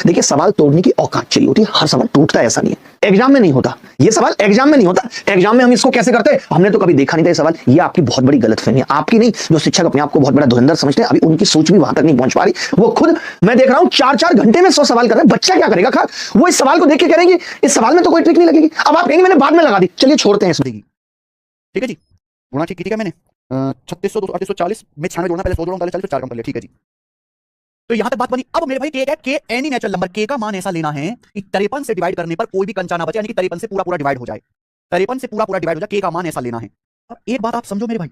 देखिए सवाल तोड़ने की औकात चाहिए होती है, हर सवाल टूटता है ऐसा नहीं है। एग्जाम में नहीं होता ये सवाल, एग्जाम में नहीं होता। एग्जाम में हम इसको कैसे करते हैं, हमने तो कभी देखा नहीं था ये सवाल। ये आपकी बहुत बड़ी गलतफहमी है, आपकी नहीं, जो शिक्षक अपने आप को बहुत बड़ा धुरंधर समझते हैं, अभी उनकी सोच भी वहां तक नहीं पहुंच पा रही। वो खुद मैं देख रहा हूं 4-4 घंटे में 100 सवाल कर रहे हैं। बच्चा क्या करेगा खाक, वो इस सवाल को देख के करेंगे इस सवाल में तो कोई ट्रिक नहीं लगेगी। अब आप कहेंगे मैंने बाद में लगा दी, चलिए छोड़ते हैं इसमें। ठीक है जी, गुणा ठीक की थी क्या मैंने 3600 3840 में 96 जोड़ना, पहले 100 जोड़ूंगा, पहले 40 4 कम कर लिया। ठीक है जी, तो यहां तक बात बनी। अब मेरे भाई के एनी नेचुरल नंबर के का मान ऐसा लेना है कि 53 से डिवाइड करने पर कोई भी कंचा ना बचे, यानी कि 53 से पूरा डिवाइड हो जाए, 53 से पूरा डिवाइड हो जाए। के का मान ऐसा लेना है। अब एक बात आप समझो मेरे भाई,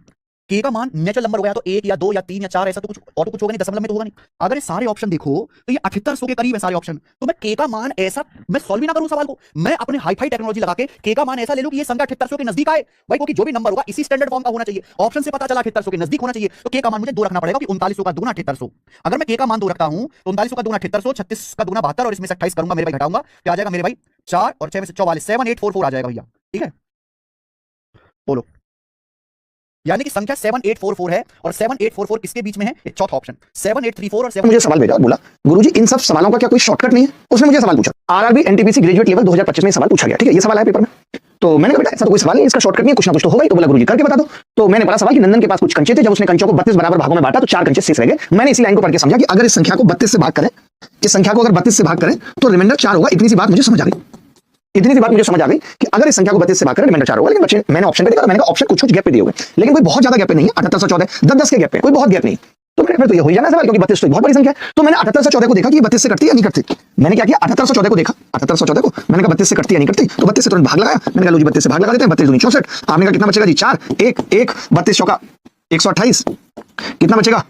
के का मान नेचुरल नंबर हो गया तो 1 या 2 या 3 या 4 ऐसा तो कुछ और तो कुछ होगा नहीं, दशमलव में तो होगा नहीं। अगर ये सारे ऑप्शन देखो तो ये 7800 के करीब है सारे ऑप्शन। तो मैं के का मान ऐसा मैं सॉल्व भी ना करूं सवाल को, मैं अपने हाई-फाई टेक्नोलॉजी लगा के का मान ऐसा ले लूं कि ये संख्या 7800 के नजदीक आए भाई, क्योंकि जो भी नंबर होगा इसी स्टैंडर्ड फॉर्म का होना चाहिए। ऑप्शन से पता चला 7800 के नजदीक होना चाहिए, तो के का मान मुझे 2 रखना पड़ेगा कि 3900 का दुगना 7800। अगर मैं के का मान 2 रखता हूं तो 3900 का दुगना 7800, 36 का दुगना 72 और इसमें से 28 करूंगा मेरे भाई, घटाऊंगा क्या आ जाएगा मेरे भाई 4 और 6 में से 44 7844 आ जाएगा भैया। ठीक है, बोलो, यानी कि संख्या 7844 है और 7844 किसके बीच में है, ये चौथा ऑप्शन 7834 और 7। मुझे सवाल भेजा, बोला गुरुजी इन सब सवालों का क्या कोई शॉर्टकट नहीं है। उसने मुझे सवाल पूछा, आरआरबी एनटीपीसी ग्रेजुएट लेवल 2025 में सवाल पूछा गया। ठीक है, ये सवाल है पेपर में। तो मैंने कहा बेटा ऐसा तो कोई सवाल नहीं, इसका शॉर्टकट नहीं है, कुछ ना कुछ तो होगा ही। तो बोला गुरुजी करके बता दो। तो मैंने पढ़ा सवाल कि नंदन के पास कुछ कंचे थे, जब उसने कंचों को 32 बराबर भागों में बांटा तो 4 कंचे शेष रह गए। मैंने इसी लाइन को पढ़ के समझा कि अगर इस संख्या को 32 से भाग करें, इस संख्या को अगर 32 से भाग करें तो रिमाइंडर 4 होगा। इतनी सी बात मुझे समझ आ गई, इतनी सी बात मुझे समझ आ गई कि अगर इस संख्या को 32 से भाग करें रिमाइंडर 4 होगा। लेकिन बच्चे मैंने ऑप्शन पे देखा, मैंने कहा ऑप्शन कुछ गैप पे दिए हुए, लेकिन कोई बहुत ज्यादा गैप पे नहीं है। 7814 10-10 के गैप पे, कोई बहुत गैप नहीं। तो मैंने फिर तो ये हो जाना सवाल, क्योंकि 32 तो बहुत बड़ी संख्या है। तो मैंने 7814 को देखा कि 32 से कटती है या नहीं कटती। मैंने क्या किया, 7814 को देखा, 7814 को मैंने कहा 32 से कटती है नहीं कटती, तो 32 से तुरंत भाग लगाया। मैंने कहा लो जी 32 से भाग लगा देते हैं, 32 दूनी 64। आपने कहा कितना बचेगा जी 4 1 1 32 चौका 128, कितना बचेगा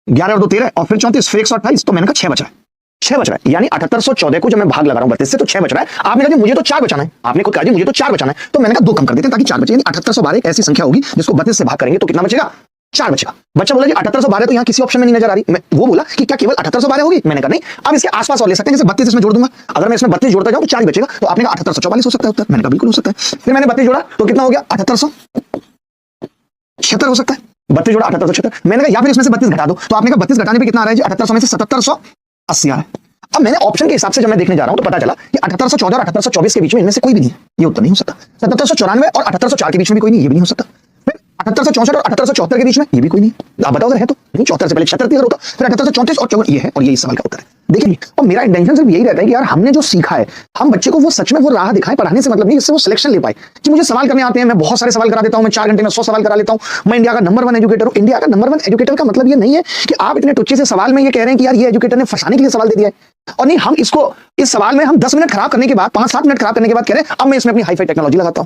11 और 2 13 और फिर 34 फिर 128। तो मैंने कहा 6 बच रहा है, 6 बच रहा है, यानी 7814 को जब मैं भाग लगा रहा हूं 32 से तो 6 बच रहा है। आपने कहा मुझे तो 4 बचाना है, आपने को कहा जी मुझे तो 4 बचाना है, तो मैंने कहा 2 कम कर देते हैं ताकि 4 बचे। यानी 7812 एक ऐसी संख्या होगी जिसको 32 से भाग करेंगे तो कितना बचेगा 4 बचेगा। बच्चा बोला जी 7812 तो यहाँ किसी ऑप्शन में नहीं नजर आ रही। मैं वो बोला कि क्या केवल 7812 होगी, मैंने कहा नहीं, अब इसके आसपास और ले सकते हैं, जैसे 32 इसमें जोड़ दूंगा। अगर मैं इसमें 32 जोड़ता जाऊं तो 4 ही बचेगा। तो आपने कहा 7844 हो सकता है उत्तर, मैंने कहा बिल्कुल हो सकता है। फिर मैंने 32 जोड़ा तो कितना हो गया 7876 हो सकता है। 32 जोड़ा 7876, मैंने कहा या फिर इसमें से 32 घटा दो। तो आपने कहा 32 घटाने पे कितना आ रहा है जी 7800 में से 7780 आ रहा है। अब मैंने ऑप्शन के हिसाब से जब मैं देखने जा रहा हूं तो पता चला कि 7814 और 7824 के बीच में इनमें से कोई भी नहीं है, ये उत्तर नहीं हो सकता। 7794 और 7804 के बीच में भी कोई नहीं, ये भी नहीं हो सकता। फिर 7864 और 7874 के बीच में ये भी कोई नहीं। आप बताओ अगर है तो नहीं, 74 से पहले 76 होता, फिर 7834 और 54 ये है, और ये इस सवाल का उत्तर है। देखिए, और मेरा इंटेंशन सिर्फ यही रहता है कि यार हमने जो सीखा है हम बच्चे को वो सच में वो राह दिखाएं। पढ़ाने से मतलब नहीं, इससे वो सिलेक्शन ले पाए कि मुझे सवाल करने आते हैं, मैं बहुत सारे सवाल करा देता हूं, मैं 4 घंटे में 100 सवाल करा लेता हूं, मैं इंडिया का नंबर 1 एजुकेटर हूं। इंडिया का नंबर 1 एजुकेटर का मतलब ये नहीं है कि आप इतने टुच्चे से सवाल में ये कह रहे हैं कि यार ये एजुकेटर ने फंसाने के लिए सवाल दे दिया है। और नहीं, हम इसको इस सवाल में हम 10 मिनट खराब करने के बाद 5-7 मिनट खराब करने के बाद कह रहे हैं अब मैं इसमें अपनी हाई-फाई टेक्नोलॉजी लगाता हूं।